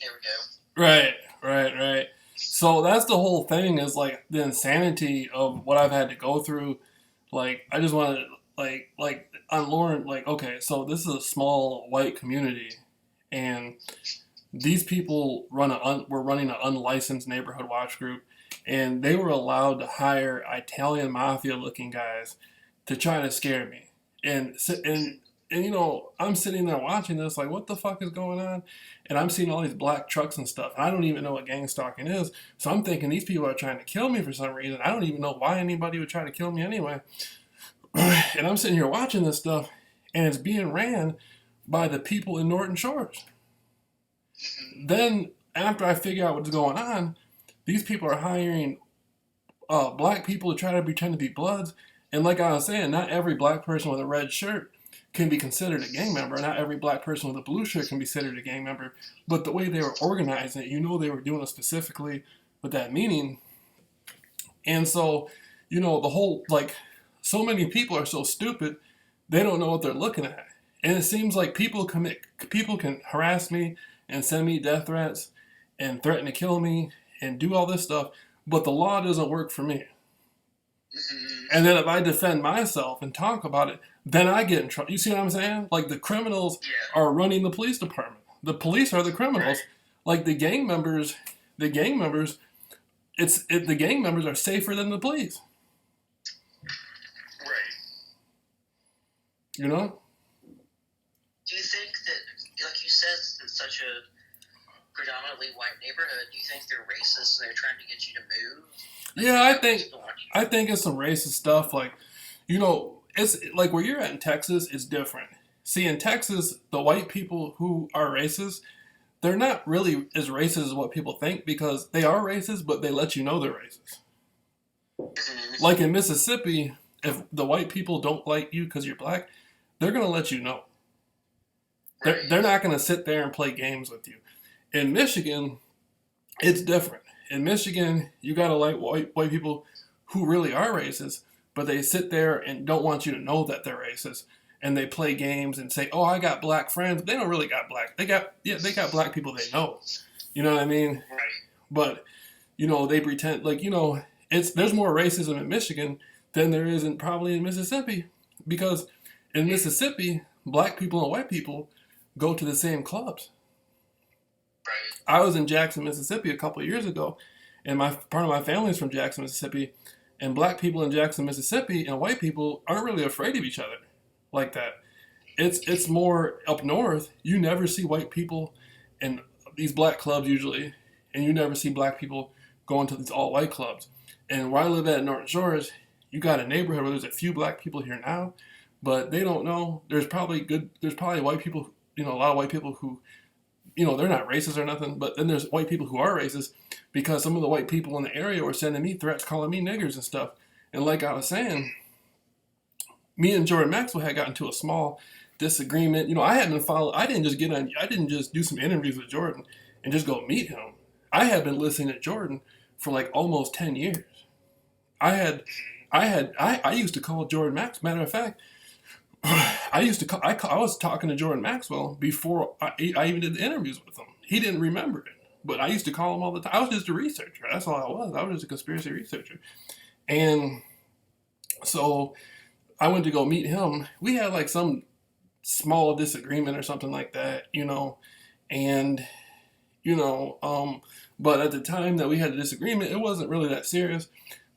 There we go. Right. So that's the whole thing, is like the insanity of what I've had to go through. Like, I just want to, like I'm Lauren, like, okay, so this is a small white community, and these people were running an unlicensed neighborhood watch group, and they were allowed to hire Italian mafia looking guys to try to scare me. And I'm sitting there watching this, like, what the fuck is going on? And I'm seeing all these black trucks and stuff. And I don't even know what gang stalking is. So I'm thinking these people are trying to kill me for some reason. I don't even know why anybody would try to kill me anyway. And I'm sitting here watching this stuff, and it's being ran by the people in Norton Shores. Then, after I figure out what's going on, these people are hiring black people to try to pretend to be Bloods. And like I was saying, not every black person with a red shirt can be considered a gang member. Not every black person with a blue shirt can be considered a gang member. But the way they were organizing it, they were doing it specifically with that meaning. And so, the whole, like, so many people are so stupid, they don't know what they're looking at. And it seems like people can harass me and send me death threats and threaten to kill me and do all this stuff, but the law doesn't work for me. And then if I defend myself and talk about it, then I get in trouble. You see what I'm saying? Like, the criminals are running the police department. The police are the criminals. Like, the gang members the gang members are safer than the police. Right. You know? Do you think that, like you said, it's such a predominantly white neighborhood, do you think they're racist and they're trying to get you to move? Yeah, I think it's some racist stuff. Like, it's like where you're at in Texas, it's different. See, in Texas, the white people who are racist, they're not really as racist as what people think, because they are racist, but they let you know they're racist. Like in Mississippi, if the white people don't like you because you're black, they're going to let you know. They're not going to sit there and play games with you. In Michigan, it's different. In Michigan, you got to like white people who really are racist, but they sit there and don't want you to know that they're racist. And they play games and say, "Oh, I got black friends." They don't really got black. They got black people they know. You know what I mean? Right. But they pretend like there's more racism in Michigan than there is probably in Mississippi, because in Mississippi, black people and white people go to the same clubs. Right. I was in Jackson, Mississippi a couple of years ago, and part of my family is from Jackson, Mississippi, and black people in Jackson, Mississippi, and white people aren't really afraid of each other like that. It's more up north. You never see white people in these black clubs usually, and you never see black people going to these all white clubs. And where I live at Norton Shores, you got a neighborhood where there's a few black people here now, but they don't know. There's probably white people, a lot of white people who, they're not racist or nothing, but then there's white people who are racist, because some of the white people in the area were sending me threats, calling me niggers and stuff. And like I was saying, me and Jordan Maxwell had gotten into a small disagreement. I didn't just do some interviews with Jordan and just go meet him. I had been listening to Jordan for like almost 10 years. I used to call Jordan Maxwell. Matter of fact, I was talking to Jordan Maxwell before I even did the interviews with him. He didn't remember it, but I used to call him all the time. I was just a researcher. That's all I was. I was just a conspiracy researcher. And so I went to go meet him. We had like some small disagreement or something like that, and, but at the time that we had a disagreement, it wasn't really that serious.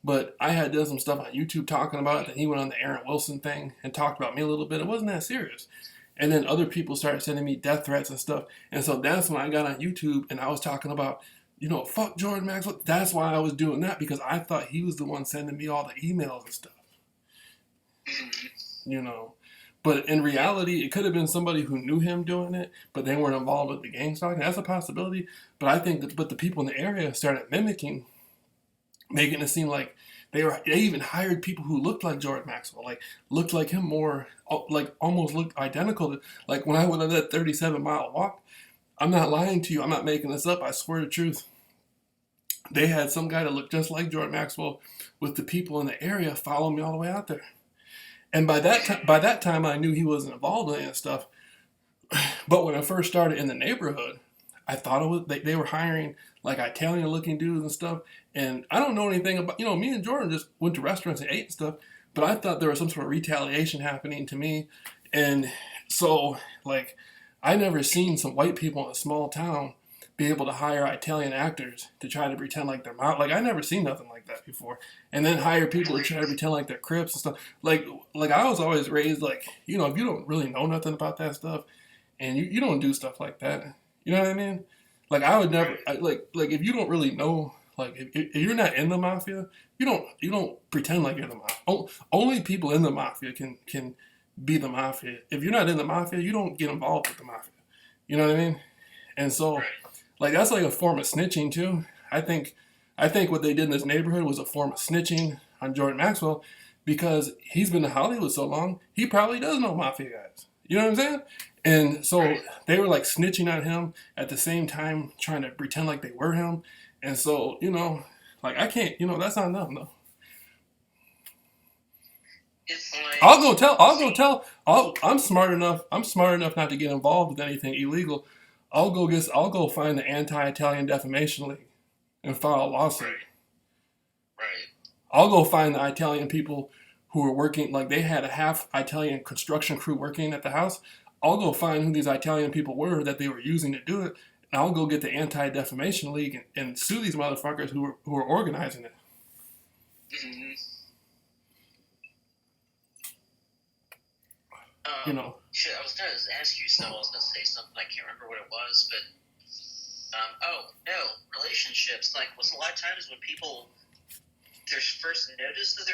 But I had done some stuff on YouTube talking about it. Then he went on the Aaron Wilson thing and talked about me a little bit. It wasn't that serious. And then other people started sending me death threats and stuff. And so that's when I got on YouTube and I was talking about, fuck Jordan Maxwell. That's why I was doing that, because I thought he was the one sending me all the emails and stuff. But in reality, it could have been somebody who knew him doing it, but they weren't involved with the gang stalking. That's a possibility. But I think that the people in the area started making it seem like they even hired people who looked like Jordan Maxwell, like looked like him more, like almost looked identical. Like when I went on that 37-mile walk, I'm not lying to you. I'm not making this up. I swear the truth. they had some guy that looked just like Jordan Maxwell with the people in the area follow me all the way out there. And by that time, I knew he wasn't involved in any of that stuff. But when I first started in the neighborhood, I thought it was they were hiring like Italian looking dudes and stuff. And I don't know anything about, me and Jordan just went to restaurants and ate and stuff. But I thought there was some sort of retaliation happening to me. And so, like, I never seen some white people in a small town be able to hire Italian actors to try to pretend like they're Like, I never seen nothing like that before. And then hire people to try to pretend like they're Crips and stuff. Like I was always raised like, if you don't really know nothing about that stuff, and you don't do stuff like that. You know what I mean? Like I would never like if you don't really know, like if you're not in the mafia, you don't pretend like you're the mafia. Only people in the mafia can be the mafia. If you're not in the mafia, you don't get involved with the mafia. You know what I mean? And so, like that's like a form of snitching too. I think what they did in this neighborhood was a form of snitching on Jordan Maxwell because he's been to Hollywood so long, he probably does know mafia guys. You know what I'm saying? And so they were like snitching on him at the same time, trying to pretend like they were him. And so, like I can't, that's not enough, no. It's like I'm smart enough. I'm smart enough not to get involved with anything illegal. I'll go find the Anti-Italian Defamation League and file a lawsuit. Right. I'll go find the Italian people who were working, like they had a half Italian construction crew working at the house. I'll go find who these Italian people were that they were using to do it, and I'll go get the Anti-Defamation League and sue these motherfuckers who were organizing it. Mm-hmm. Shit, I was going to ask you something. I was going to say something. I can't remember what it was, but relationships. Like, was a lot of times when people their first notice that they're